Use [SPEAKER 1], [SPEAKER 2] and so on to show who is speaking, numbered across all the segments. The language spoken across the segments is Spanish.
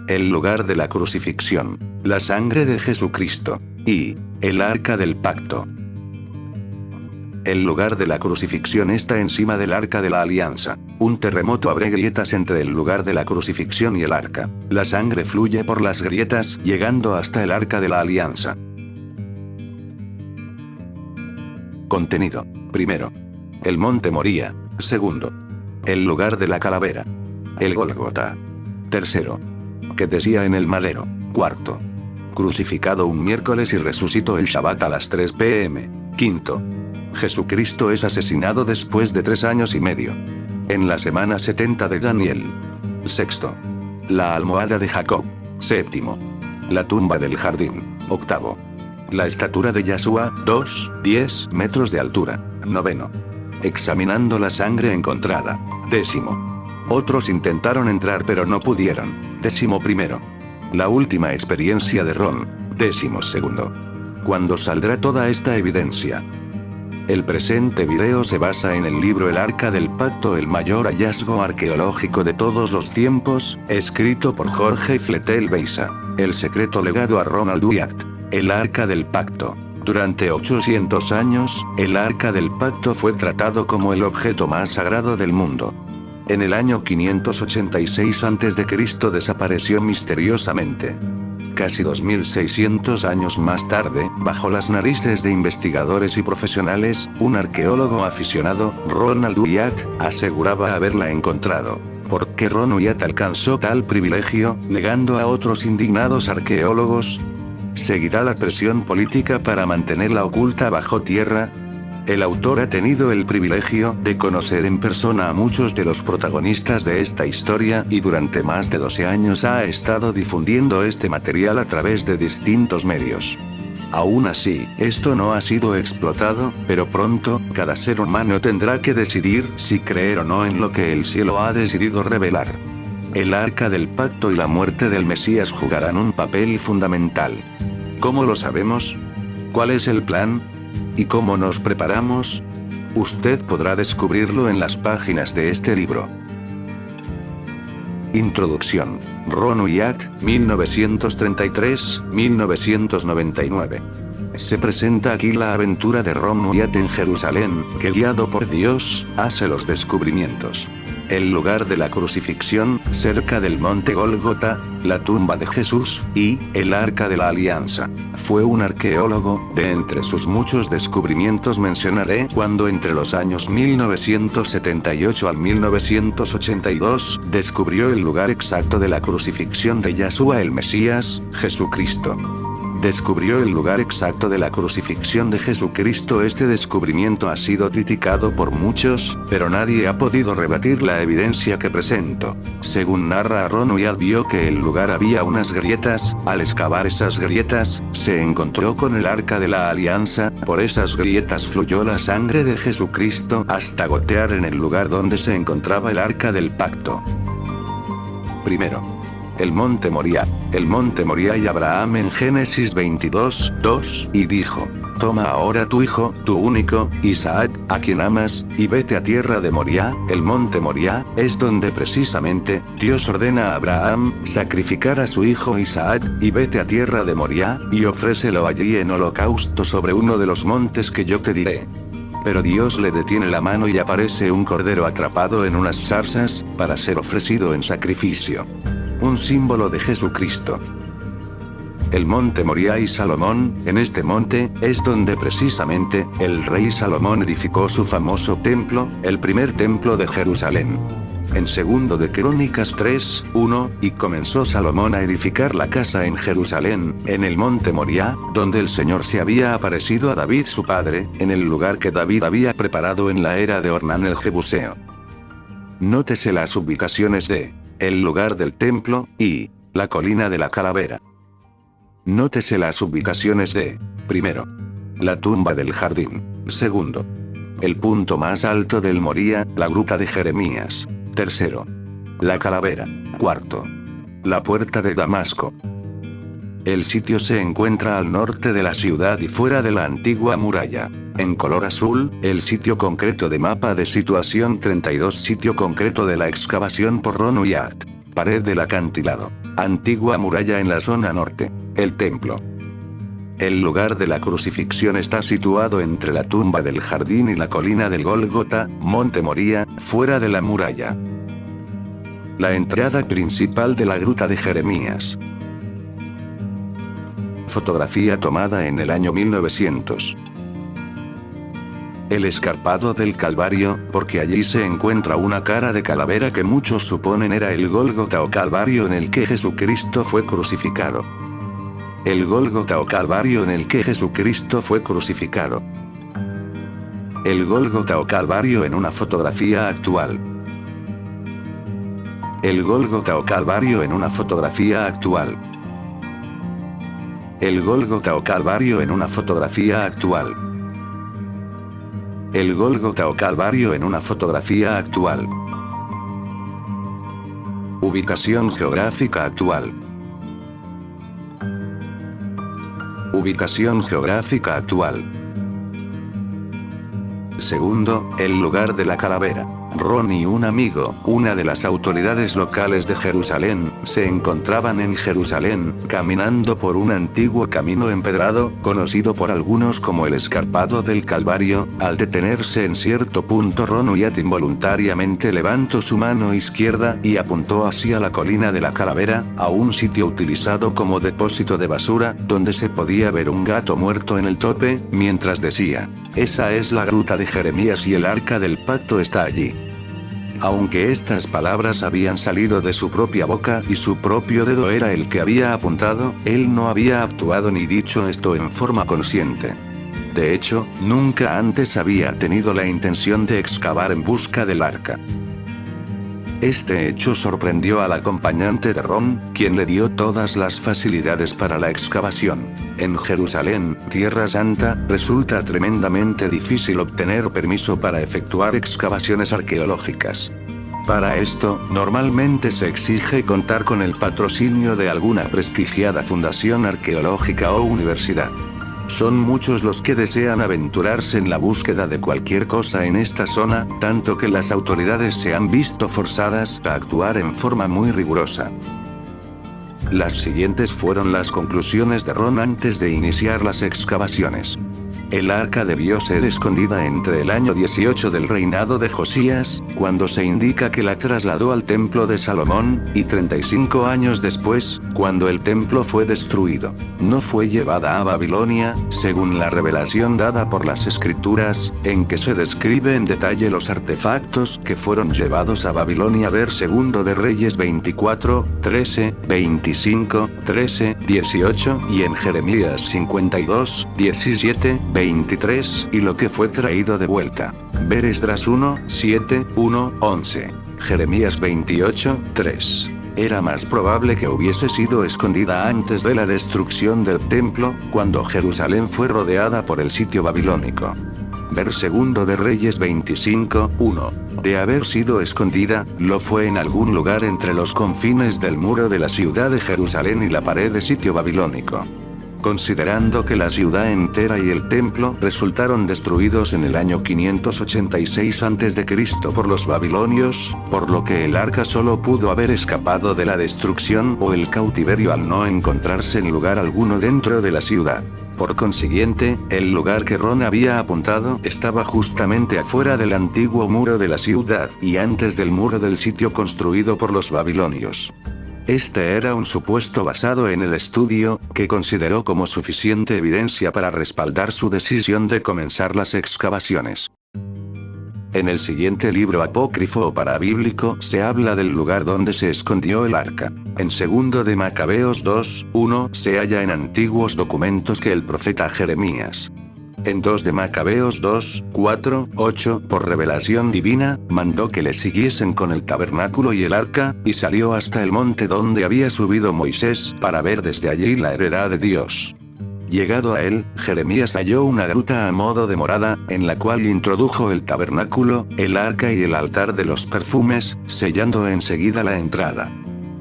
[SPEAKER 1] El lugar de la crucifixión. La sangre de Jesucristo. Y el arca del pacto. El lugar de la crucifixión está encima del arca de la alianza. Un terremoto abre grietas entre el lugar de la crucifixión y el arca. La sangre fluye por las grietas, llegando hasta el arca de la alianza. Contenido. Primero. El monte Moría. Segundo. El lugar de la calavera. El Gólgota. Tercero. Que decía en el madero. Cuarto. Crucificado un miércoles y resucitó el Shabbat a las 3 p.m. Quinto. Jesucristo es asesinado después de 3 años y medio. En la semana 70 de Daniel. Sexto. La almohada de Jacob. Séptimo. La tumba del jardín. Octavo. La estatura de Yahshua, 10 metros de altura. Noveno. Examinando la sangre encontrada. Décimo. Otros intentaron entrar pero no pudieron. 11º. La última experiencia de Ron. 12º. ¿Cuándo saldrá toda esta evidencia? El presente video se basa en el libro El Arca del Pacto, el mayor hallazgo arqueológico de todos los tiempos, escrito por Jorge Flettel Beisa. El secreto legado a Ronald Wyatt. El Arca del Pacto. Durante 800 años, el Arca del Pacto fue tratado como el objeto más sagrado del mundo. En el año 586 a.C. desapareció misteriosamente. Casi 2600 años más tarde, bajo las narices de investigadores y profesionales, un arqueólogo aficionado, Ronald Wyatt, aseguraba haberla encontrado. ¿Por qué Ron Wyatt alcanzó tal privilegio, negando a otros indignados arqueólogos? ¿Seguirá la presión política para mantenerla oculta bajo tierra? El autor ha tenido el privilegio de conocer en persona a muchos de los protagonistas de esta historia y durante más de 12 años ha estado difundiendo este material a través de distintos medios. Aún así, esto no ha sido explotado, pero pronto, cada ser humano tendrá que decidir si creer o no en lo que el cielo ha decidido revelar. El Arca del Pacto y la muerte del Mesías jugarán un papel fundamental. ¿Cómo lo sabemos? ¿Cuál es el plan? ¿Y cómo nos preparamos? Usted podrá descubrirlo en las páginas de este libro. Introducción. Ron Wyatt, 1933-1999. Se presenta aquí la aventura de Ron Wyatt en Jerusalén, que guiado por Dios, hace los descubrimientos. El lugar de la crucifixión, cerca del monte Gólgota, la tumba de Jesús, y el arca de la alianza. Fue un arqueólogo, de entre sus muchos descubrimientos mencionaré cuando entre los años 1978 al 1982, descubrió el lugar exacto de la crucifixión de Yahshua el Mesías, Jesucristo. Descubrió el lugar exacto de la crucifixión de Jesucristo. Este descubrimiento ha sido criticado por muchos, pero nadie ha podido rebatir la evidencia que presento. Según narra Ron Wyatt, vio que el lugar había unas grietas. Al excavar esas grietas, se encontró con el arca de la alianza. Por esas grietas fluyó la sangre de Jesucristo hasta gotear en el lugar donde se encontraba el arca del pacto. Primero. El monte Moría. El monte Moría y Abraham en Génesis 22:2, y dijo: Toma ahora tu hijo, tu único, Isaac, a quien amas, y vete a tierra de Moría. El monte Moría es donde precisamente Dios ordena a Abraham sacrificar a su hijo Isaac, y vete a tierra de Moría, y ofrécelo allí en holocausto sobre uno de los montes que yo te diré. Pero Dios le detiene la mano y aparece un cordero atrapado en unas zarzas, para ser ofrecido en sacrificio. Un símbolo de Jesucristo. El monte Moría y Salomón, en este monte, es donde precisamente, el rey Salomón edificó su famoso templo, el primer templo de Jerusalén. En 2 de Crónicas 3:1, y comenzó Salomón a edificar la casa en Jerusalén, en el monte Moría, donde el Señor se había aparecido a David su padre, en el lugar que David había preparado en la era de Ornán el Jebuseo. Nótese las ubicaciones de el lugar del templo, y la colina de la calavera. Nótese las ubicaciones de, primero, la tumba del jardín. Segundo, el punto más alto del Moría, la gruta de Jeremías. Tercero, la calavera. Cuarto, la puerta de Damasco. El sitio se encuentra al norte de la ciudad y fuera de la antigua muralla. En color azul, el sitio concreto de mapa de situación 32, sitio concreto de la excavación por Ron Wyatt. Pared del acantilado. Antigua muralla en la zona norte. El templo. El lugar de la crucifixión está situado entre la tumba del jardín y la colina del Gólgota, Monte Moría, fuera de la muralla. La entrada principal de la gruta de Jeremías. Fotografía tomada en el año 1900. El escarpado del Calvario, porque allí se encuentra una cara de calavera que muchos suponen era el Gólgota o Calvario en el que Jesucristo fue crucificado. El Gólgota o Calvario en el que Jesucristo fue crucificado. El Gólgota o Calvario en una fotografía actual. El Gólgota o Calvario en una fotografía actual. El Gólgota o Calvario en una fotografía actual. El Gólgota o Calvario en una fotografía actual. Ubicación geográfica actual. Ubicación geográfica actual. Segundo, el lugar de la calavera. Ron y un amigo, una de las autoridades locales de Jerusalén, se encontraban en Jerusalén, caminando por un antiguo camino empedrado, conocido por algunos como el escarpado del Calvario. Al detenerse en cierto punto, Ron Wyatt involuntariamente levantó su mano izquierda y apuntó hacia la colina de la calavera, a un sitio utilizado como depósito de basura, donde se podía ver un gato muerto en el tope, mientras decía: "Esa es la gruta de Jeremías y el arca del pacto está allí". Aunque estas palabras habían salido de su propia boca y su propio dedo era el que había apuntado, él no había actuado ni dicho esto en forma consciente. De hecho, nunca antes había tenido la intención de excavar en busca del arca. Este hecho sorprendió al acompañante de Ron, quien le dio todas las facilidades para la excavación. En Jerusalén, Tierra Santa, resulta tremendamente difícil obtener permiso para efectuar excavaciones arqueológicas. Para esto, normalmente se exige contar con el patrocinio de alguna prestigiada fundación arqueológica o universidad. Son muchos los que desean aventurarse en la búsqueda de cualquier cosa en esta zona, tanto que las autoridades se han visto forzadas a actuar en forma muy rigurosa. Las siguientes fueron las conclusiones de Ron antes de iniciar las excavaciones. El arca debió ser escondida entre el año 18 del reinado de Josías, cuando se indica que la trasladó al templo de Salomón, y 35 años después, cuando el templo fue destruido. No fue llevada a Babilonia, según la revelación dada por las escrituras, en que se describe en detalle los artefactos que fueron llevados a Babilonia. Ver Segundo de Reyes 24, 13, 25, 13, 18, y en Jeremías 52, 17, 23, y lo que fue traído de vuelta. Ver Esdras 1, 7, 1, 11. Jeremías 28, 3. Era más probable que hubiese sido escondida antes de la destrucción del templo, cuando Jerusalén fue rodeada por el sitio babilónico. Ver Segundo de Reyes 25, 1. De haber sido escondida, lo fue en algún lugar entre los confines del muro de la ciudad de Jerusalén y la pared de sitio babilónico. Considerando que la ciudad entera y el templo resultaron destruidos en el año 586 a.C. por los babilonios, por lo que el arca solo pudo haber escapado de la destrucción o el cautiverio al no encontrarse en lugar alguno dentro de la ciudad. Por consiguiente, el lugar que Ron había apuntado estaba justamente afuera del antiguo muro de la ciudad, y antes del muro del sitio construido por los babilonios. Este era un supuesto basado en el estudio, que consideró como suficiente evidencia para respaldar su decisión de comenzar las excavaciones. En el siguiente libro apócrifo o parabíblico se habla del lugar donde se escondió el arca. En Segundo de Macabeos 2, 1 se halla en antiguos documentos que el profeta Jeremías. En 2 de Macabeos 2, 4, 8, por revelación divina, mandó que le siguiesen con el tabernáculo y el arca, y salió hasta el monte donde había subido Moisés, para ver desde allí la heredad de Dios. Llegado a él, Jeremías halló una gruta a modo de morada, en la cual introdujo el tabernáculo, el arca y el altar de los perfumes, sellando enseguida la entrada.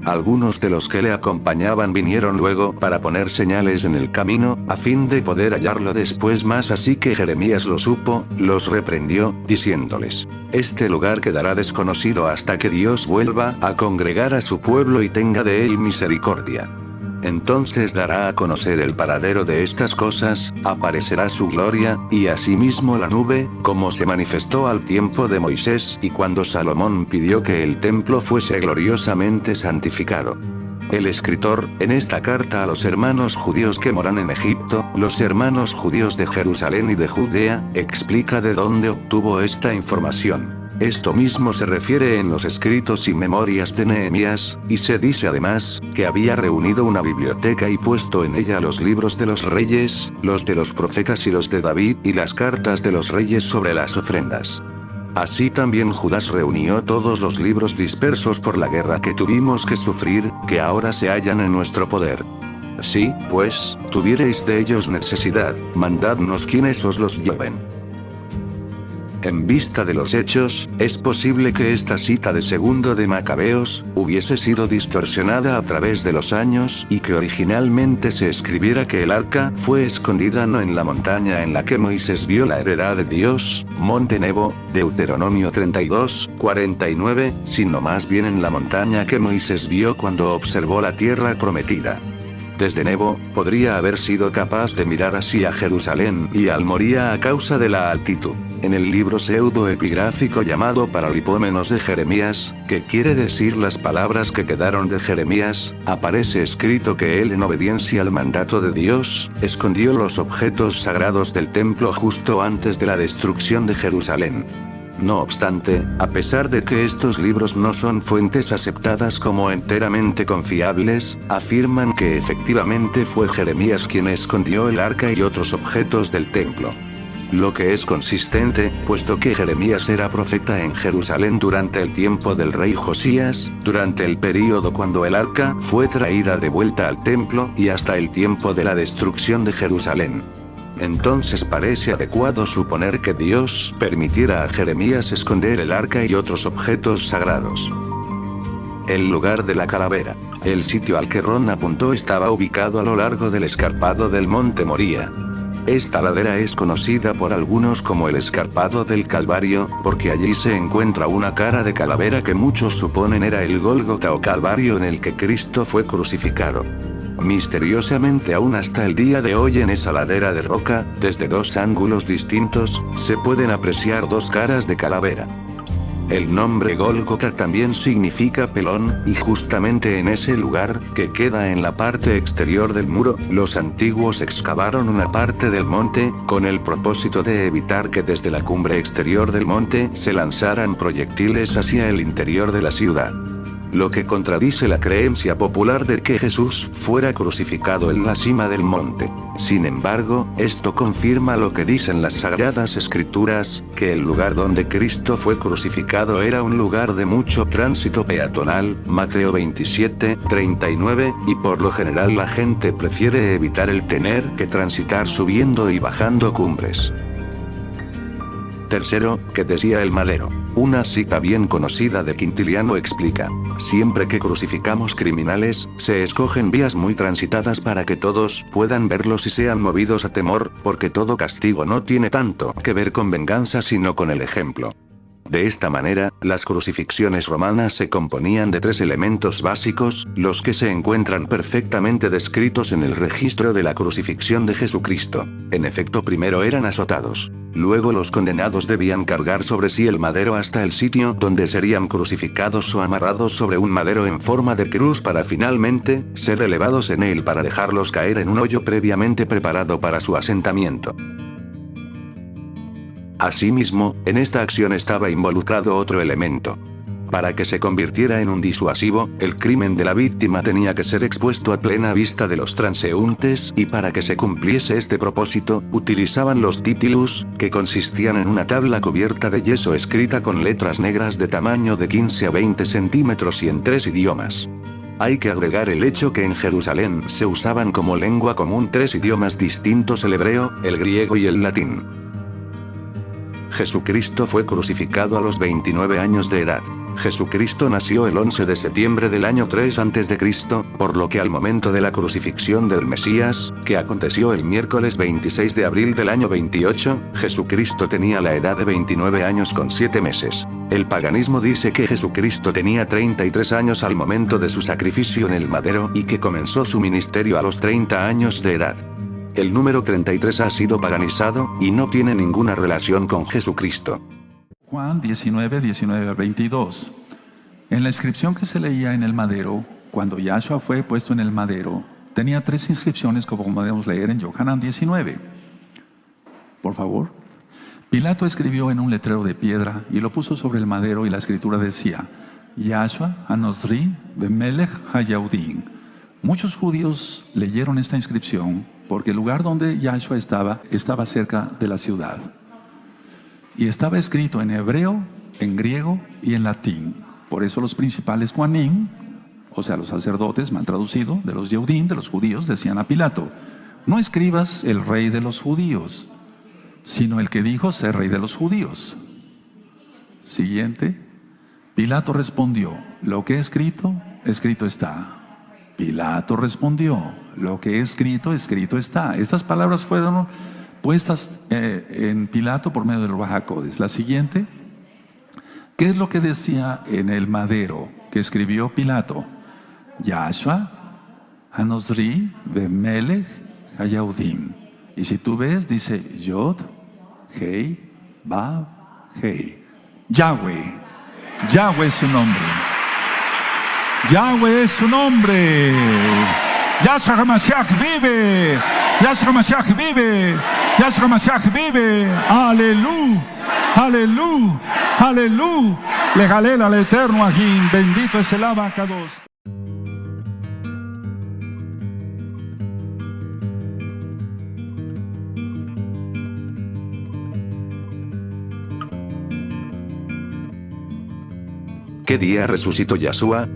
[SPEAKER 1] Algunos de los que le acompañaban vinieron luego para poner señales en el camino, a fin de poder hallarlo después más, así que Jeremías lo supo, los reprendió, diciéndoles: este lugar quedará desconocido hasta que Dios vuelva a congregar a su pueblo y tenga de él misericordia. Entonces dará a conocer el paradero de estas cosas, aparecerá su gloria, y asimismo la nube, como se manifestó al tiempo de Moisés y cuando Salomón pidió que el templo fuese gloriosamente santificado. El escritor, en esta carta a los hermanos judíos que moran en Egipto, los hermanos judíos de Jerusalén y de Judea, explica de dónde obtuvo esta información. Esto mismo se refiere en los escritos y memorias de Nehemías, y se dice además, que había reunido una biblioteca y puesto en ella los libros de los reyes, los de los profetas y los de David, y las cartas de los reyes sobre las ofrendas. Así también Judas reunió todos los libros dispersos por la guerra que tuvimos que sufrir, que ahora se hallan en nuestro poder. Si, pues, tuviereis de ellos necesidad, mandadnos quienes os los lleven. En vista de los hechos, es posible que esta cita de Segundo de Macabeos hubiese sido distorsionada a través de los años y que originalmente se escribiera que el arca fue escondida no en la montaña en la que Moisés vio la heredad de Dios, Monte Nebo, Deuteronomio 32, 49, sino más bien en la montaña que Moisés vio cuando observó la tierra prometida. Desde Nebo, podría haber sido capaz de mirar así a Jerusalén y al Moría a causa de la altitud. En el libro pseudoepigráfico llamado Paralipómenos de Jeremías, que quiere decir las palabras que quedaron de Jeremías, aparece escrito que él, en obediencia al mandato de Dios, escondió los objetos sagrados del templo justo antes de la destrucción de Jerusalén. No obstante, a pesar de que estos libros no son fuentes aceptadas como enteramente confiables, afirman que efectivamente fue Jeremías quien escondió el arca y otros objetos del templo. Lo que es consistente, puesto que Jeremías era profeta en Jerusalén durante el tiempo del rey Josías, durante el período cuando el arca fue traída de vuelta al templo y hasta el tiempo de la destrucción de Jerusalén. Entonces parece adecuado suponer que Dios permitiera a Jeremías esconder el arca y otros objetos sagrados. El lugar de la calavera. El sitio al que Ron apuntó estaba ubicado a lo largo del escarpado del monte Moría. Esta ladera es conocida por algunos como el escarpado del Calvario, porque allí se encuentra una cara de calavera que muchos suponen era el Gólgota o Calvario en el que Cristo fue crucificado. Misteriosamente aún hasta el día de hoy en esa ladera de roca, desde dos ángulos distintos, se pueden apreciar dos caras de calavera. El nombre Gólgota también significa pelón, y justamente en ese lugar, que queda en la parte exterior del muro, los antiguos excavaron una parte del monte, con el propósito de evitar que desde la cumbre exterior del monte se lanzaran proyectiles hacia el interior de la ciudad. Lo que contradice la creencia popular de que Jesús fuera crucificado en la cima del monte. Sin embargo, esto confirma lo que dicen las Sagradas Escrituras, que el lugar donde Cristo fue crucificado era un lugar de mucho tránsito peatonal, Mateo 27, 39, y por lo general la gente prefiere evitar el tener que transitar subiendo y bajando cumbres. Tercero, que decía el madero. Una cita bien conocida de Quintiliano explica: siempre que crucificamos criminales, se escogen vías muy transitadas para que todos puedan verlos y sean movidos a temor, porque todo castigo no tiene tanto que ver con venganza sino con el ejemplo. De esta manera, las crucifixiones romanas se componían de tres elementos básicos, los que se encuentran perfectamente descritos en el registro de la crucifixión de Jesucristo. En efecto, primero eran azotados. Luego los condenados debían cargar sobre sí el madero hasta el sitio donde serían crucificados o amarrados sobre un madero en forma de cruz para finalmente ser elevados en él para dejarlos caer en un hoyo previamente preparado para su asentamiento. Asimismo, en esta acción estaba involucrado otro elemento. Para que se convirtiera en un disuasivo, el crimen de la víctima tenía que ser expuesto a plena vista de los transeúntes, y para que se cumpliese este propósito, utilizaban los titilus, que consistían en una tabla cubierta de yeso escrita con letras negras de tamaño de 15 a 20 centímetros y en 3 idiomas. Hay que agregar el hecho que en Jerusalén se usaban como lengua común 3 idiomas distintos: el hebreo, el griego y el latín. Jesucristo fue crucificado a los 29 años de edad. Jesucristo nació el 11 de septiembre del año 3 a.C., por lo que al momento de la crucifixión del Mesías, que aconteció el miércoles 26 de abril del año 28, Jesucristo tenía la edad de 29 años con 7 meses. El paganismo dice que Jesucristo tenía 33 años al momento de su sacrificio en el madero y que comenzó su ministerio a los 30 años de edad. El número 33 ha sido paganizado, y no tiene ninguna relación con Jesucristo.
[SPEAKER 2] Juan 19, 19 al 22. En la inscripción que se leía en el madero, cuando Yahshua fue puesto en el madero, tenía 3 inscripciones como podemos leer en Yohanan 19. Por favor. Pilato escribió en un letrero de piedra y lo puso sobre el madero, y la escritura decía: Yahshua Hanosri Bemelech Hayaudin. Muchos judíos leyeron esta inscripción porque el lugar donde Yahshua estaba cerca de la ciudad. Y estaba escrito en hebreo, en griego y en latín. Por eso los principales Juanim, o sea los sacerdotes, mal traducido, de los Yehudim, de los judíos, decían a Pilato: no escribas el rey de los judíos, sino el que dijo ser rey de los judíos. Siguiente. Pilato respondió: lo que he escrito, escrito está. Pilato respondió: lo que he escrito, escrito está. Estas palabras fueron puestas en Pilato por medio del Ruach HaKodesh. La siguiente. ¿Qué es lo que decía en el madero que escribió Pilato? Yahshua Hanosri Bemelech Hayahudim. Y si tú ves, dice Yod, Hei, Vav, Hei. Yahweh. Yahweh es su nombre. Yahweh es su nombre. Yahshua HaMashiach vive. Yahshua HaMashiach vive. Yahshua HaMashiach vive. Aleluya. Aleluya. Aleluya. Le galera al eterno Ajim. Bendito es el Abacados.
[SPEAKER 1] ¿Qué día resucitó Yahshua?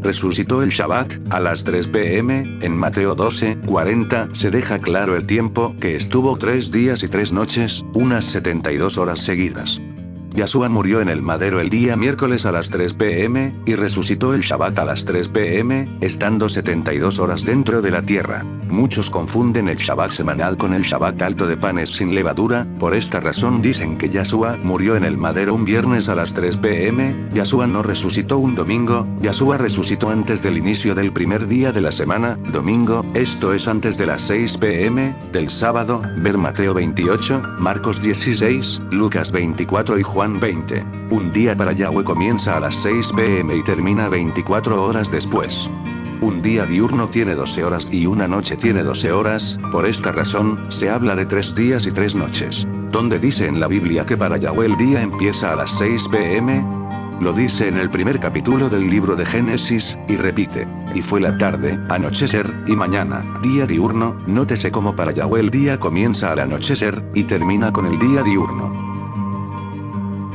[SPEAKER 1] Resucitó el Shabbat, a las 3 p.m., en Mateo 12:40, se deja claro el tiempo, que estuvo 3 días y 3 noches, unas 72 horas seguidas. Yahshua murió en el madero el día miércoles a las 3 p.m., y resucitó el Shabbat a las 3 p.m., estando 72 horas dentro de la tierra. Muchos confunden el Shabbat semanal con el Shabbat alto de panes sin levadura, por esta razón dicen que Yahshua murió en el madero un viernes a las 3 p.m., Yahshua no resucitó un domingo, Yahshua resucitó antes del inicio del primer día de la semana, domingo, esto es antes de las 6 p.m., del sábado, ver Mateo 28, Marcos 16, Lucas 24 y Juan 20. Un día para Yahweh comienza a las 6 p.m. y termina 24 horas después. Un día diurno tiene 12 horas y una noche tiene 12 horas, por esta razón, se habla de 3 días y 3 noches. ¿Dónde dice en la Biblia que para Yahweh el día empieza a las 6 p.m.? Lo dice en el primer capítulo del libro de Génesis, y repite: y fue la tarde, anochecer, y mañana, día diurno. Nótese cómo para Yahweh el día comienza al anochecer, y termina con el día diurno.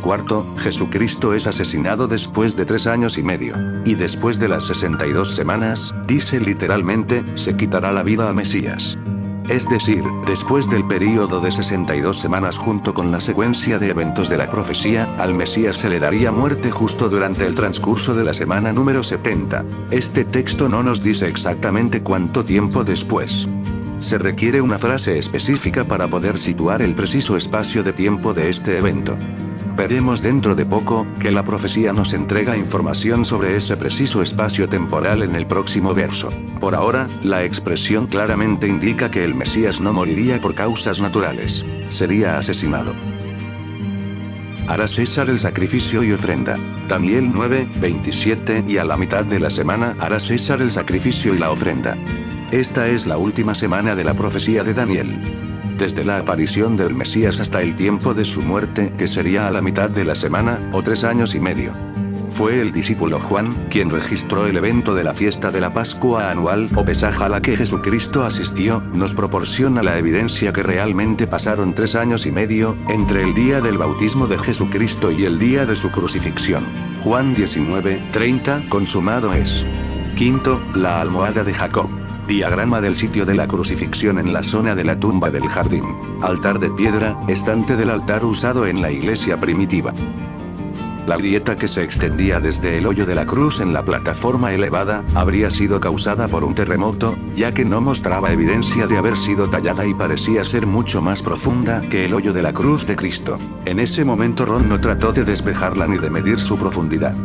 [SPEAKER 1] Cuarto, Jesucristo es asesinado después de 3 años y medio. Y después de las 62 semanas, dice literalmente, se quitará la vida a Mesías. Es decir, después del período de 62 semanas junto con la secuencia de eventos de la profecía, al Mesías se le daría muerte justo durante el transcurso de la semana número 70. Este texto no nos dice exactamente cuánto tiempo después. Se requiere una frase específica para poder situar el preciso espacio de tiempo de este evento. Veremos dentro de poco, que la profecía nos entrega información sobre ese preciso espacio temporal en el próximo verso. Por ahora, la expresión claramente indica que el Mesías no moriría por causas naturales. Sería asesinado. Hará César el sacrificio y ofrenda. Daniel 9:27. Y a la mitad de la semana hará César el sacrificio y la ofrenda. Esta es la última semana de la profecía de Daniel. Desde la aparición del Mesías hasta el tiempo de su muerte, que sería a la mitad de la semana, o 3 años y medio. Fue el discípulo Juan, quien registró el evento de la fiesta de la Pascua anual, o Pesaj, a la que Jesucristo asistió, nos proporciona la evidencia que realmente pasaron 3 años y medio, entre el día del bautismo de Jesucristo y el día de su crucifixión. Juan 19:30, consumado es. Quinto, la almohada de Jacob. Diagrama del sitio de la crucifixión en la zona de la tumba del jardín. Altar de piedra, estante del altar usado en la iglesia primitiva. La grieta que se extendía desde el hoyo de la cruz en la plataforma elevada, habría sido causada por un terremoto, ya que no mostraba evidencia de haber sido tallada y parecía ser mucho más profunda que el hoyo de la cruz de Cristo. En ese momento Ron no trató de despejarla ni de medir su profundidad.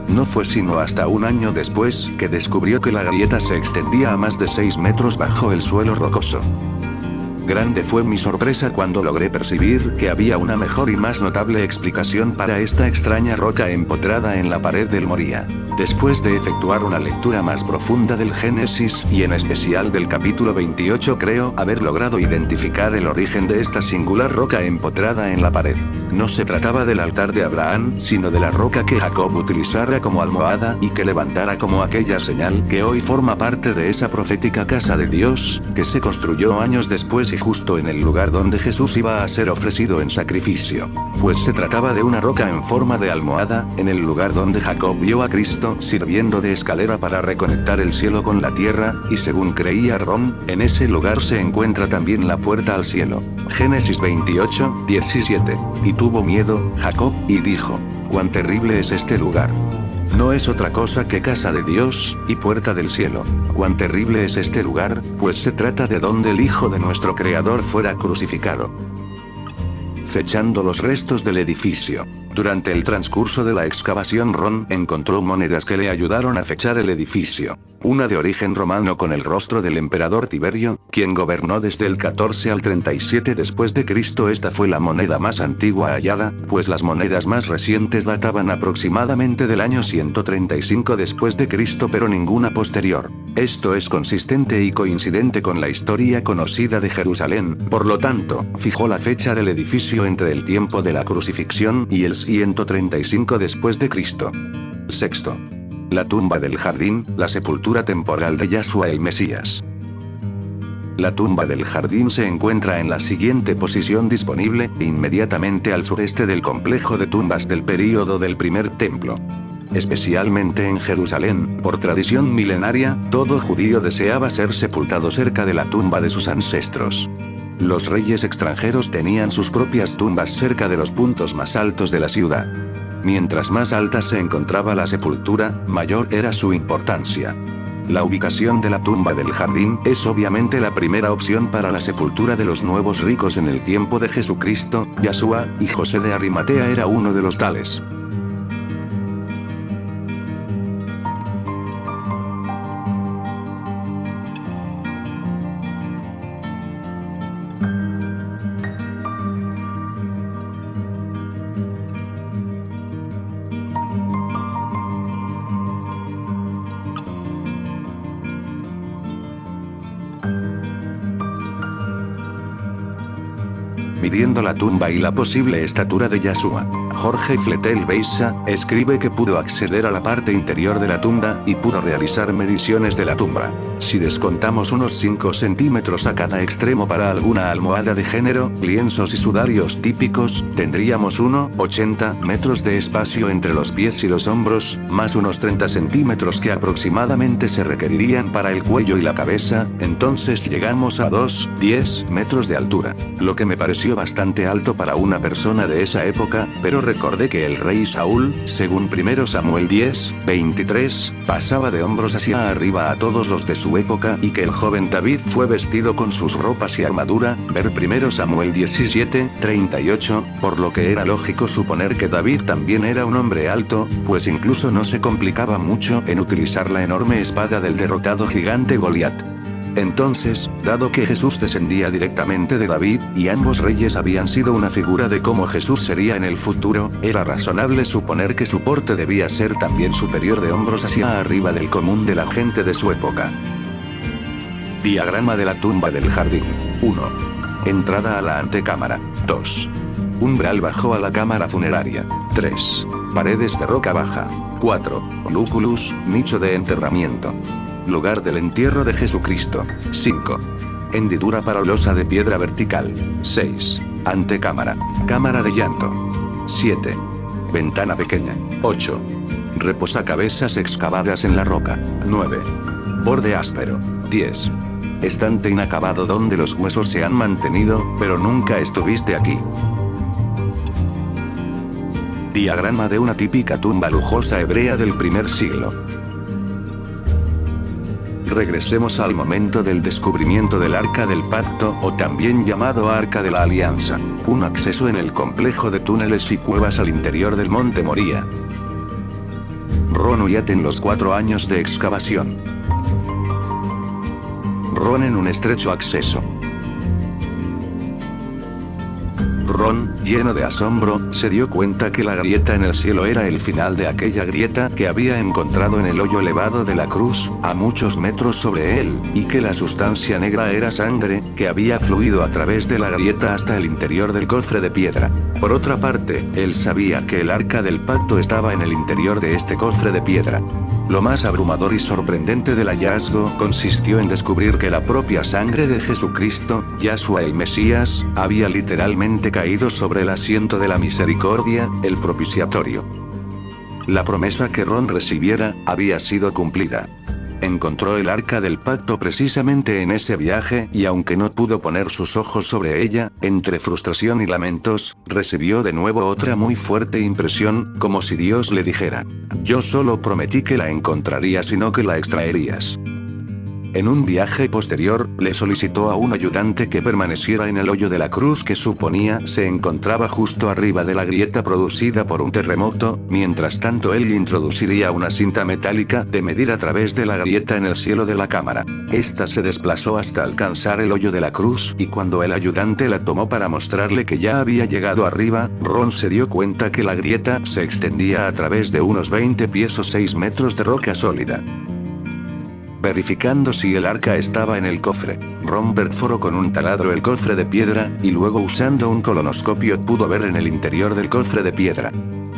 [SPEAKER 1] No fue sino hasta un año después que descubrió que la grieta se extendía a más de 6 metros bajo el suelo rocoso. Grande fue mi sorpresa cuando logré percibir que había una mejor y más notable explicación para esta extraña roca empotrada en la pared del Moría. Después de efectuar una lectura más profunda del Génesis y en especial del capítulo 28, creo haber logrado identificar el origen de esta singular roca empotrada en la pared. No se trataba del altar de Abraham, sino de la roca que Jacob utilizara como almohada y que levantara como aquella señal que hoy forma parte de esa profética casa de Dios, que se construyó años después y justo en el lugar donde Jesús iba a ser ofrecido en sacrificio. Pues se trataba de una roca en forma de almohada, en el lugar donde Jacob vio a Cristo sirviendo de escalera para reconectar el cielo con la tierra, y según creía Ron, en ese lugar se encuentra también la puerta al cielo. Génesis 28, 17. Y tuvo miedo, Jacob, y dijo: «Cuán terrible es este lugar. No es otra cosa que casa de Dios, y puerta del cielo. Cuán terrible es este lugar, pues se trata de donde el Hijo de nuestro Creador fuera crucificado». Fechando los restos del edificio. Durante el transcurso de la excavación, Ron encontró monedas que le ayudaron a fechar el edificio. Una de origen romano con el rostro del emperador Tiberio, quien gobernó desde el 14 al 37 después de Cristo. Esta fue la moneda más antigua hallada, pues las monedas más recientes databan aproximadamente del año 135 después de Cristo, pero ninguna posterior. Esto es consistente y coincidente con la historia conocida de Jerusalén, por lo tanto, fijó la fecha del edificio entre el tiempo de la crucifixión y el 135 después de Cristo. Sexto. La tumba del jardín, la sepultura temporal de Yahshua el Mesías. La tumba del jardín se encuentra en la siguiente posición disponible, inmediatamente al sureste del complejo de tumbas del período del primer templo. Especialmente en Jerusalén, por tradición milenaria, todo judío deseaba ser sepultado cerca de la tumba de sus ancestros. Los reyes extranjeros tenían sus propias tumbas cerca de los puntos más altos de la ciudad. Mientras más alta se encontraba la sepultura, mayor era su importancia. La ubicación de la tumba del jardín es obviamente la primera opción para la sepultura de los nuevos ricos en el tiempo de Jesucristo. Yahshua, y José de Arimatea era uno de los tales. Midiendo la tumba y la posible estatura de Yahshua, Jorge Fletel Beissa escribe que pudo acceder a la parte interior de la tumba y pudo realizar mediciones de la tumba. Si descontamos unos 5 centímetros a cada extremo para alguna almohada de género, lienzos y sudarios típicos, tendríamos 80 metros de espacio entre los pies y los hombros, más unos 30 centímetros que aproximadamente se requerirían para el cuello y la cabeza. Entonces llegamos a 10 metros de altura, lo que me pareció bastante alto para una persona de esa época, pero recordé que el rey Saúl, según 1 Samuel 10:23, pasaba de hombros hacia arriba a todos los de su época, y que el joven David fue vestido con sus ropas y armadura, ver 1 Samuel 17:38, por lo que era lógico suponer que David también era un hombre alto, pues incluso no se complicaba mucho en utilizar la enorme espada del derrotado gigante Goliat. Entonces, dado que Jesús descendía directamente de David, y ambos reyes habían sido una figura de cómo Jesús sería en el futuro, era razonable suponer que su porte debía ser también superior de hombros hacia arriba del común de la gente de su época. Diagrama de la tumba del jardín. 1. Entrada a la antecámara. 2. Umbral bajo a la cámara funeraria. 3. Paredes de roca baja. 4. Lúculus, nicho de enterramiento. Lugar del entierro de Jesucristo. 5. Hendidura para losa de piedra vertical. 6. Antecámara. Cámara de llanto. 7. Ventana pequeña. 8. Reposacabezas excavadas en la roca. 9. Borde áspero. 10. Estante inacabado donde los huesos se han mantenido, pero nunca estuviste aquí. Diagrama de una típica tumba lujosa hebrea del primer siglo. Regresemos al momento del descubrimiento del Arca del Pacto, o también llamado Arca de la Alianza. Un acceso en el complejo de túneles y cuevas al interior del Monte Moría. Ron Wyatt en los 4 años de excavación. Ron en un estrecho acceso. Ron, lleno de asombro, se dio cuenta que la grieta en el cielo era el final de aquella grieta que había encontrado en el hoyo elevado de la cruz, a muchos metros sobre él, y que la sustancia negra era sangre, que había fluido a través de la grieta hasta el interior del cofre de piedra. Por otra parte, él sabía que el Arca del Pacto estaba en el interior de este cofre de piedra. Lo más abrumador y sorprendente del hallazgo consistió en descubrir que la propia sangre de Jesucristo, Yahshua el Mesías, había literalmente caído sobre el asiento de la misericordia, el propiciatorio. La promesa que Ron recibiera, había sido cumplida. Encontró el Arca del Pacto precisamente en ese viaje, y aunque no pudo poner sus ojos sobre ella, entre frustración y lamentos, recibió de nuevo otra muy fuerte impresión, como si Dios le dijera: yo solo prometí que la encontrarías y no que la extraerías. En un viaje posterior, le solicitó a un ayudante que permaneciera en el hoyo de la cruz que suponía se encontraba justo arriba de la grieta producida por un terremoto, mientras tanto él introduciría una cinta metálica de medir a través de la grieta en el cielo de la cámara. Esta se desplazó hasta alcanzar el hoyo de la cruz, y cuando el ayudante la tomó para mostrarle que ya había llegado arriba, Ron se dio cuenta que la grieta se extendía a través de unos 20 pies o 6 metros de roca sólida. Verificando si el arca estaba en el cofre, Ron perforó con un taladro el cofre de piedra, y luego usando un colonoscopio pudo ver en el interior del cofre de piedra.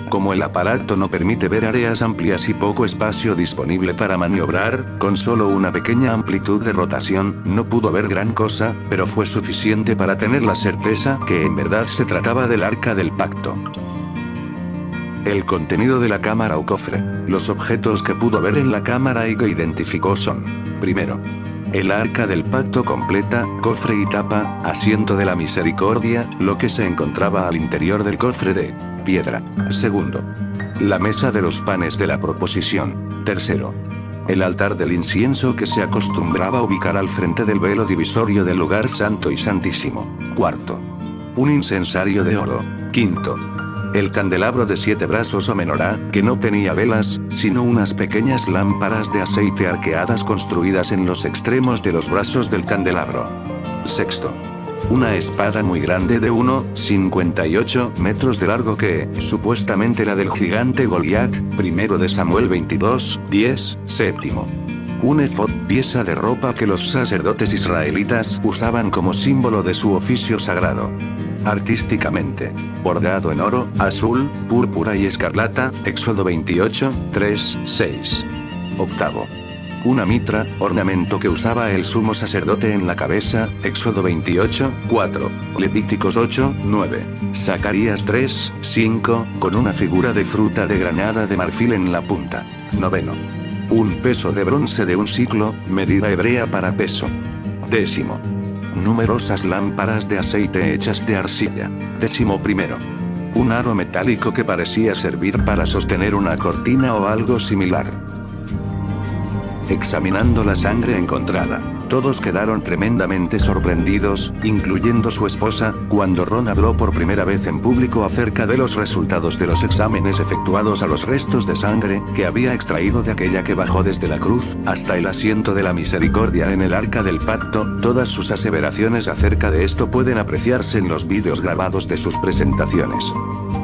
[SPEAKER 1] Como el aparato no permite ver áreas amplias y poco espacio disponible para maniobrar, con solo una pequeña amplitud de rotación, no pudo ver gran cosa, pero fue suficiente para tener la certeza que en verdad se trataba del Arca del Pacto. El contenido de la cámara o cofre. Los objetos que pudo ver en la cámara y que identificó son: primero, el Arca del Pacto completa, cofre y tapa, asiento de la misericordia, lo que se encontraba al interior del cofre de piedra. Segundo, la mesa de los panes de la proposición. Tercero, el altar del incienso que se acostumbraba a ubicar al frente del velo divisorio del lugar santo y santísimo. Cuarto, un incensario de oro. Quinto, el candelabro de 7 brazos o menorá, que no tenía velas, sino unas pequeñas lámparas de aceite arqueadas construidas en los extremos de los brazos del candelabro. Sexto, una espada muy grande de 1,58 metros de largo que, supuestamente la del gigante Goliat, 1 de Samuel 22:10. Séptimo, un efod, pieza de ropa que los sacerdotes israelitas usaban como símbolo de su oficio sagrado. Artísticamente, bordado en oro, azul, púrpura y escarlata, Éxodo 28:3-6. Octavo, una mitra, ornamento que usaba el sumo sacerdote en la cabeza, Éxodo 28:4, Levíticos 8:9, Zacarías 3:5, con una figura de fruta de granada de marfil en la punta. Noveno, un peso de bronce de un siclo, medida hebrea para peso. Décimo, numerosas lámparas de aceite hechas de arcilla. 11º, un aro metálico que parecía servir para sostener una cortina o algo similar. Examinando la sangre encontrada, todos quedaron tremendamente sorprendidos, incluyendo su esposa, cuando Ron habló por primera vez en público acerca de los resultados de los exámenes efectuados a los restos de sangre que había extraído de aquella que bajó desde la cruz hasta el asiento de la misericordia en el Arca del Pacto. Todas sus aseveraciones acerca de esto pueden apreciarse en los vídeos grabados de sus presentaciones.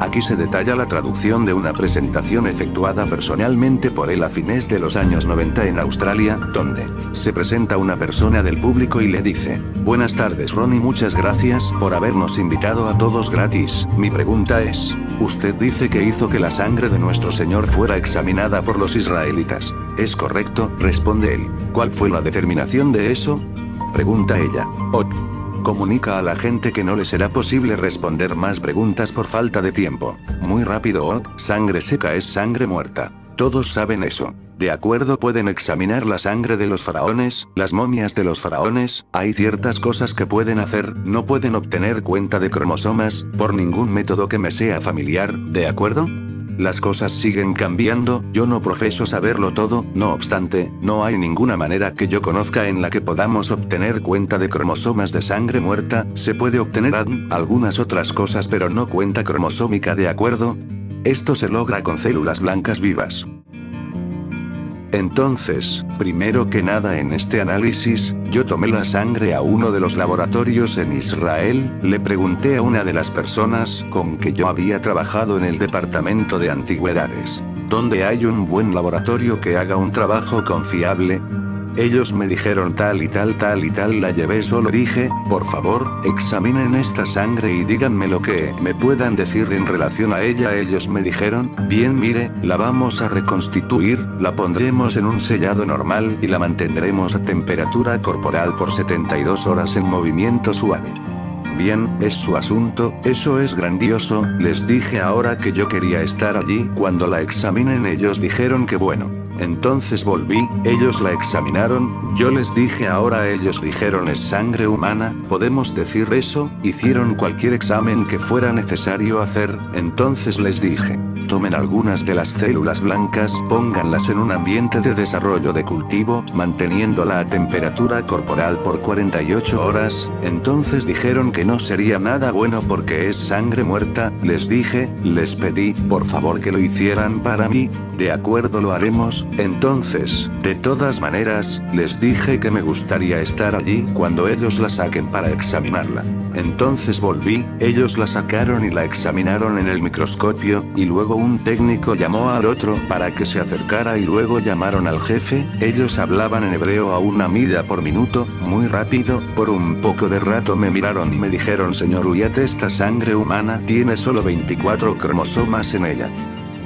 [SPEAKER 1] Aquí se detalla la traducción de una presentación efectuada personalmente por él a fines de los años 90 en Australia, donde se presenta una persona del público y le dice: buenas tardes Ron y muchas gracias por habernos invitado a todos gratis. Mi pregunta es, usted dice que hizo que la sangre de nuestro Señor fuera examinada por los israelitas. ¿Es correcto?, responde él. ¿Cuál fue la determinación de eso?, pregunta ella. Comunica a la gente que no le será posible responder más preguntas por falta de tiempo. Muy rápido. Sangre seca es sangre muerta. Todos saben eso. De acuerdo, pueden examinar la sangre de los faraones, las momias de los faraones, hay ciertas cosas que pueden hacer, no pueden obtener cuenta de cromosomas, por ningún método que me sea familiar, ¿de acuerdo? Las cosas siguen cambiando, yo no profeso saberlo todo, no obstante, no hay ninguna manera que yo conozca en la que podamos obtener cuenta de cromosomas de sangre muerta, se puede obtener algunas otras cosas pero no cuenta cromosómica, ¿de acuerdo? Esto se logra con células blancas vivas. Entonces, primero que nada en este análisis, yo tomé la sangre a uno de los laboratorios en Israel, le pregunté a una de las personas con que yo había trabajado en el departamento de antigüedades, ¿dónde hay un buen laboratorio que haga un trabajo confiable? Ellos me dijeron tal y tal, la llevé, solo dije, por favor, examinen esta sangre y díganme lo que me puedan decir en relación a ella. Ellos me dijeron, bien, mire, la vamos a reconstituir, la pondremos en un sellado normal y la mantendremos a temperatura corporal por 72 horas en movimiento suave. Bien, es su asunto, eso es grandioso, les dije ahora que yo quería estar allí cuando la examinen. Ellos dijeron que bueno. Entonces volví, ellos la examinaron, yo les dije ahora, ellos dijeron es sangre humana, ¿podemos decir eso? Hicieron cualquier examen que fuera necesario hacer, entonces les dije, tomen algunas de las células blancas, pónganlas en un ambiente de desarrollo de cultivo, manteniéndola a temperatura corporal por 48 horas, entonces dijeron que no sería nada bueno porque es sangre muerta, les dije, les pedí, por favor que lo hicieran para mí, de acuerdo, lo haremos. Entonces, de todas maneras, les dije que me gustaría estar allí cuando ellos la saquen para examinarla. Entonces volví, ellos la sacaron y la examinaron en el microscopio, y luego un técnico llamó al otro para que se acercara y luego llamaron al jefe, ellos hablaban en hebreo a 1 milla por minuto, muy rápido, por un poco de rato me miraron y me dijeron, señor Uyat, esta sangre humana tiene solo 24 cromosomas en ella.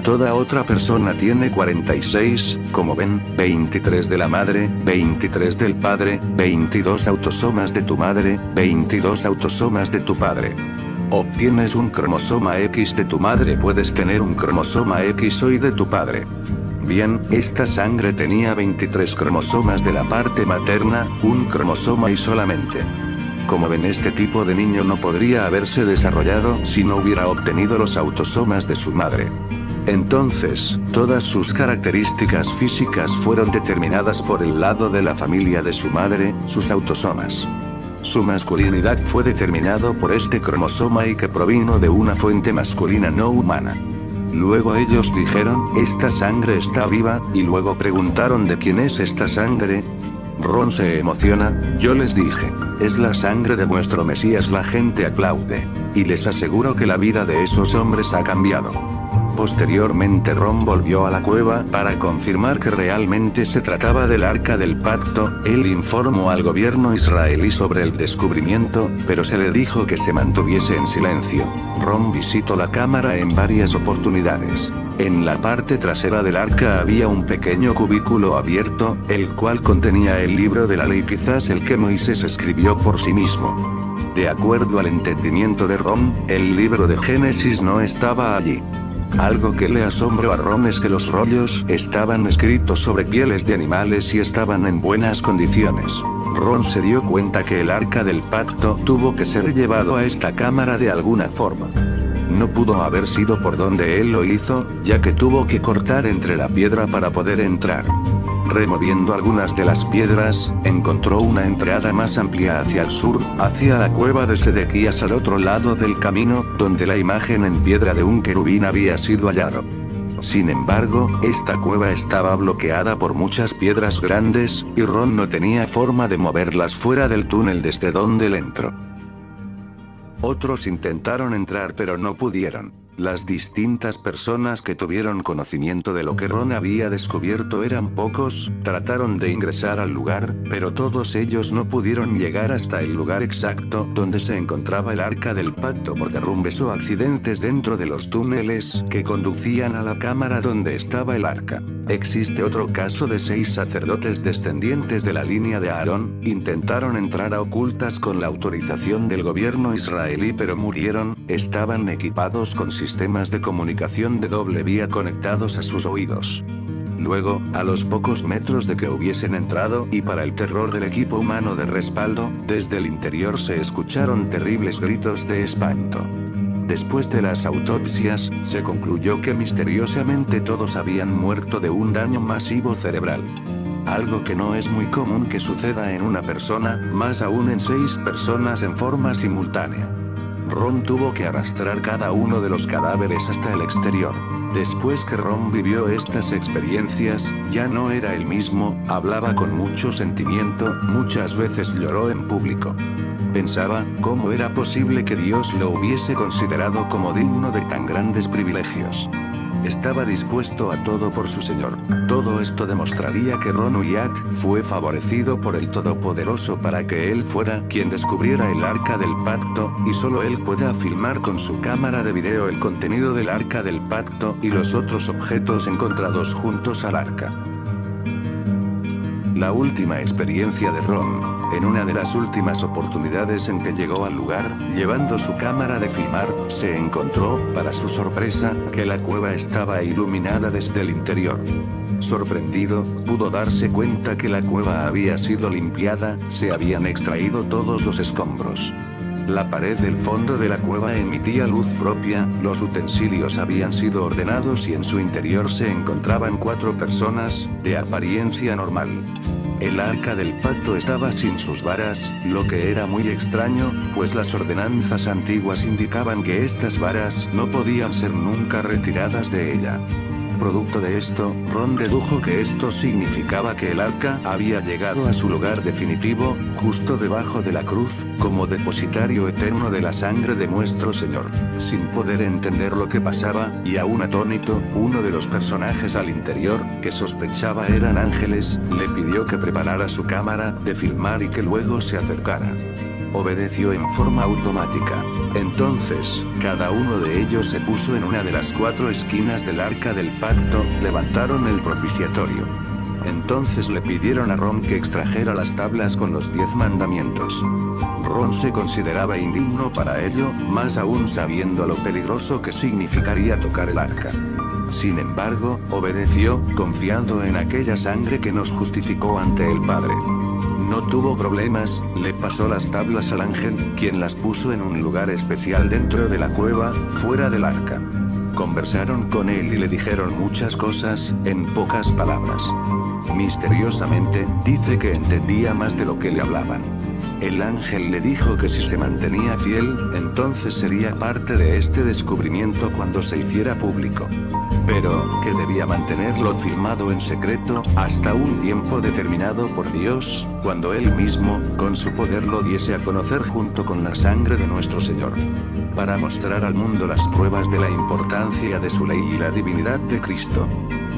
[SPEAKER 1] Toda otra persona tiene 46, como ven, 23 de la madre, 23 del padre, 22 autosomas de tu madre, 22 autosomas de tu padre. Obtienes un cromosoma X de tu madre, puedes tener un cromosoma X hoy de tu padre. Bien, esta sangre tenía 23 cromosomas de la parte materna, un cromosoma y solamente. Como ven, este tipo de niño no podría haberse desarrollado si no hubiera obtenido los autosomas de su madre. Entonces, todas sus características físicas fueron determinadas por el lado de la familia de su madre, sus autosomas. Su masculinidad fue determinado por este cromosoma y que provino de una fuente masculina no humana. Luego ellos dijeron, esta sangre está viva, y luego preguntaron de quién es esta sangre. Ron se emociona, yo les dije, es la sangre de vuestro Mesías. La gente aplaude. Y les aseguro que la vida de esos hombres ha cambiado. Posteriormente Ron volvió a la cueva para confirmar que realmente se trataba del Arca del Pacto, él informó al gobierno israelí sobre el descubrimiento, pero se le dijo que se mantuviese en silencio. Ron visitó la cámara en varias oportunidades. En la parte trasera del arca había un pequeño cubículo abierto, el cual contenía el libro de la ley, quizás el que Moisés escribió por sí mismo. De acuerdo al entendimiento de Ron, el libro de Génesis no estaba allí. Algo que le asombró a Ron es que los rollos estaban escritos sobre pieles de animales y estaban en buenas condiciones. Ron se dio cuenta que el Arca del Pacto tuvo que ser llevado a esta cámara de alguna forma. No pudo haber sido por donde él lo hizo, ya que tuvo que cortar entre la piedra para poder entrar. Removiendo algunas de las piedras, encontró una entrada más amplia hacia el sur, hacia la cueva de Sedequías al otro lado del camino, donde la imagen en piedra de un querubín había sido hallado. Sin embargo, esta cueva estaba bloqueada por muchas piedras grandes, y Ron no tenía forma de moverlas fuera del túnel desde donde él entró. Otros intentaron entrar pero no pudieron. Las distintas personas que tuvieron conocimiento de lo que Ron había descubierto eran pocos, trataron de ingresar al lugar, pero todos ellos no pudieron llegar hasta el lugar exacto donde se encontraba el Arca del Pacto por derrumbes o accidentes dentro de los túneles que conducían a la cámara donde estaba el arca. Existe otro caso de 6 sacerdotes descendientes de la línea de Aarón, intentaron entrar a ocultas con la autorización del gobierno israelí pero murieron, estaban equipados con sistemas de comunicación de doble vía conectados a sus oídos. Luego, a los pocos metros de que hubiesen entrado y para el terror del equipo humano de respaldo, desde el interior se escucharon terribles gritos de espanto. Después de las autopsias, se concluyó que misteriosamente todos habían muerto de un daño masivo cerebral. Algo que no es muy común que suceda en una persona, más aún en 6 personas en forma simultánea. Ron tuvo que arrastrar cada uno de los cadáveres hasta el exterior. Después que Ron vivió estas experiencias, ya no era el mismo, hablaba con mucho sentimiento, muchas veces lloró en público. Pensaba, ¿cómo era posible que Dios lo hubiese considerado como digno de tan grandes privilegios? Estaba dispuesto a todo por su Señor. Todo esto demostraría que Ron Wyatt fue favorecido por el Todopoderoso para que él fuera quien descubriera el Arca del Pacto, y solo él pueda filmar con su cámara de video el contenido del Arca del Pacto y los otros objetos encontrados juntos al Arca. La última experiencia de Ron, en una de las últimas oportunidades en que llegó al lugar, llevando su cámara de filmar, se encontró, para su sorpresa, que la cueva estaba iluminada desde el interior. Sorprendido, pudo darse cuenta que la cueva había sido limpiada, se habían extraído todos los escombros. La pared del fondo de la cueva emitía luz propia, los utensilios habían sido ordenados y en su interior se encontraban 4 personas, de apariencia normal. El Arca del Pacto estaba sin sus varas, lo que era muy extraño, pues las ordenanzas antiguas indicaban que estas varas no podían ser nunca retiradas de ella. Producto de esto, Ron dedujo que esto significaba que el arca había llegado a su lugar definitivo, justo debajo de la cruz, como depositario eterno de la sangre de nuestro Señor. Sin poder entender lo que pasaba, y aún atónito, uno de los personajes al interior, que sospechaba eran ángeles, le pidió que preparara su cámara de filmar y que luego se acercara. Obedeció en forma automática. Entonces, cada uno de ellos se puso en una de las 4 esquinas del Arca del Pacto, levantaron el propiciatorio. Entonces le pidieron a Ron que extrajera las tablas con los 10 mandamientos. Ron se consideraba indigno para ello, más aún sabiendo lo peligroso que significaría tocar el arca. Sin embargo, obedeció, confiando en aquella sangre que nos justificó ante el Padre. No tuvo problemas, le pasó las tablas al ángel, quien las puso en un lugar especial dentro de la cueva, fuera del arca. Conversaron con él y le dijeron muchas cosas, en pocas palabras. Misteriosamente, dice que entendía más de lo que le hablaban. El ángel le dijo que si se mantenía fiel, entonces sería parte de este descubrimiento cuando se hiciera público. Pero, que debía mantenerlo firmado en secreto, hasta un tiempo determinado por Dios, cuando Él mismo, con su poder lo diese a conocer junto con la sangre de nuestro Señor. Para mostrar al mundo las pruebas de la importancia de su ley y la divinidad de Cristo.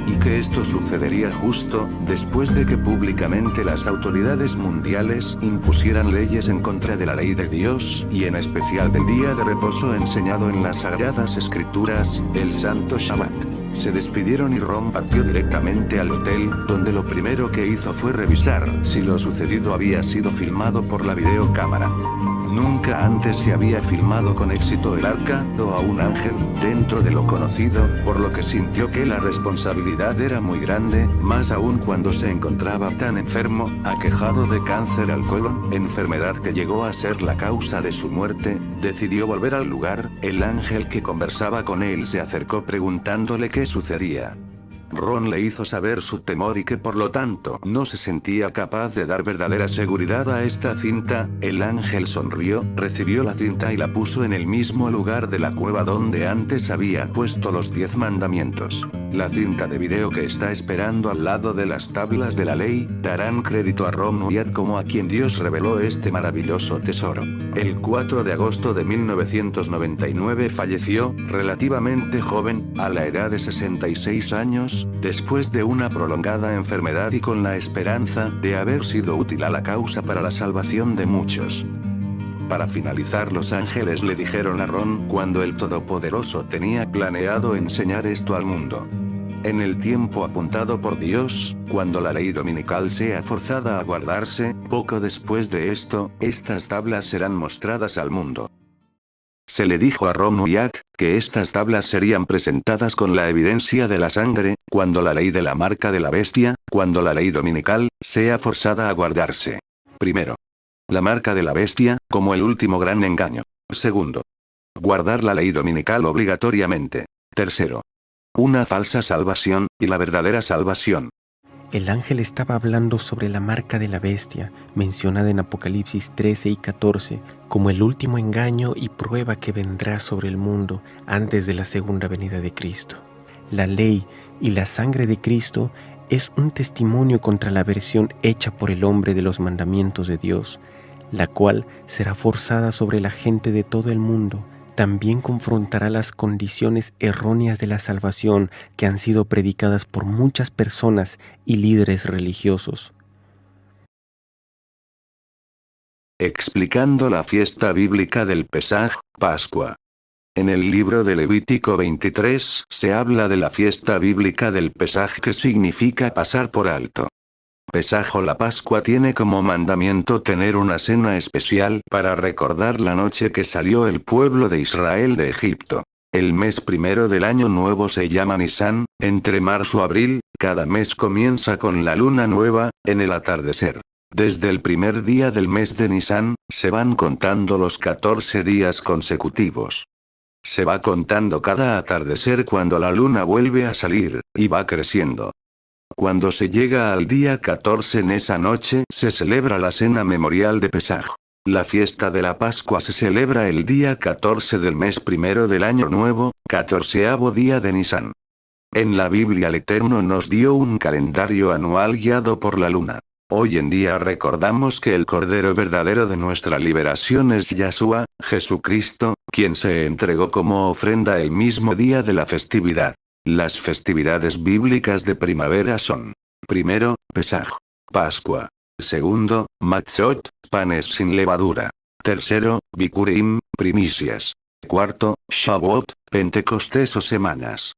[SPEAKER 1] Y que esto sucedería justo, después de que públicamente las autoridades mundiales impusieran leyes en contra de la ley de Dios, y en especial del día de reposo enseñado en las Sagradas Escrituras, el Santo Shabbat. Se despidieron y Ron partió directamente al hotel, donde lo primero que hizo fue revisar si lo sucedido había sido filmado por la videocámara. Nunca antes se había filmado con éxito el arca, o a un ángel, dentro de lo conocido, por lo que sintió que la responsabilidad era muy grande, más aún cuando se encontraba tan enfermo, aquejado de cáncer al colon, enfermedad que llegó a ser la causa de su muerte. Decidió volver al lugar. El ángel que conversaba con él se acercó preguntándole qué sucedía. Ron le hizo saber su temor y que por lo tanto no se sentía capaz de dar verdadera seguridad a esta cinta. El ángel sonrió, recibió la cinta y la puso en el mismo lugar de la cueva donde antes había puesto los 10 mandamientos. La cinta de video que está esperando al lado de las tablas de la ley, darán crédito a Ron Wyatt como a quien Dios reveló este maravilloso tesoro. El 4 de agosto de 1999 falleció, relativamente joven, a la edad de 66 años, después de una prolongada enfermedad y con la esperanza de haber sido útil a la causa para la salvación de muchos. Para finalizar, los ángeles le dijeron a Ron cuando el Todopoderoso tenía planeado enseñar esto al mundo. En el tiempo apuntado por Dios, cuando la ley dominical sea forzada a guardarse, poco después de esto, estas tablas serán mostradas al mundo. Se le dijo a Ron Wyatt que estas tablas serían presentadas con la evidencia de la sangre, cuando la ley de la marca de la bestia, cuando la ley dominical sea forzada a guardarse. Primero, la marca de la bestia, como el último gran engaño. Segundo, Guardar la ley dominical obligatoriamente. Tercero. Una falsa salvación, y la verdadera salvación.
[SPEAKER 3] El ángel estaba hablando sobre la marca de la bestia, mencionada en Apocalipsis 13 y 14, como el último engaño y prueba que vendrá sobre el mundo antes de la segunda venida de Cristo. La ley y la sangre de Cristo es un testimonio contra la versión hecha por el hombre de los mandamientos de Dios, la cual será forzada sobre la gente de todo el mundo. También confrontará las condiciones erróneas de la salvación que han sido predicadas por muchas personas y líderes religiosos.
[SPEAKER 1] Explicando la fiesta bíblica del Pesaj, Pascua. En el libro de Levítico 23 se habla de la fiesta bíblica del Pesaj, que significa pasar por alto. Pesaj o la Pascua tiene como mandamiento tener una cena especial para recordar la noche que salió el pueblo de Israel de Egipto. El mes primero del año nuevo se llama Nisán. Entre marzo y abril, cada mes comienza con la luna nueva, en el atardecer. Desde el primer día del mes de Nisán, se van contando los 14 días consecutivos. Se va contando cada atardecer cuando la luna vuelve a salir, y va creciendo. Cuando se llega al día 14 en esa noche se celebra la cena memorial de Pesaj. La fiesta de la Pascua se celebra el día 14 del mes primero del año nuevo, 14º día de Nisán. En la Biblia el Eterno nos dio un calendario anual guiado por la luna. Hoy en día recordamos que el Cordero verdadero de nuestra liberación es Yahshua, Jesucristo, quien se entregó como ofrenda el mismo día de la festividad. Las festividades bíblicas de primavera son: primero, Pesaj, Pascua; segundo, Matzot, panes sin levadura; tercero, Bikurim, primicias; cuarto, Shavuot, Pentecostés o semanas;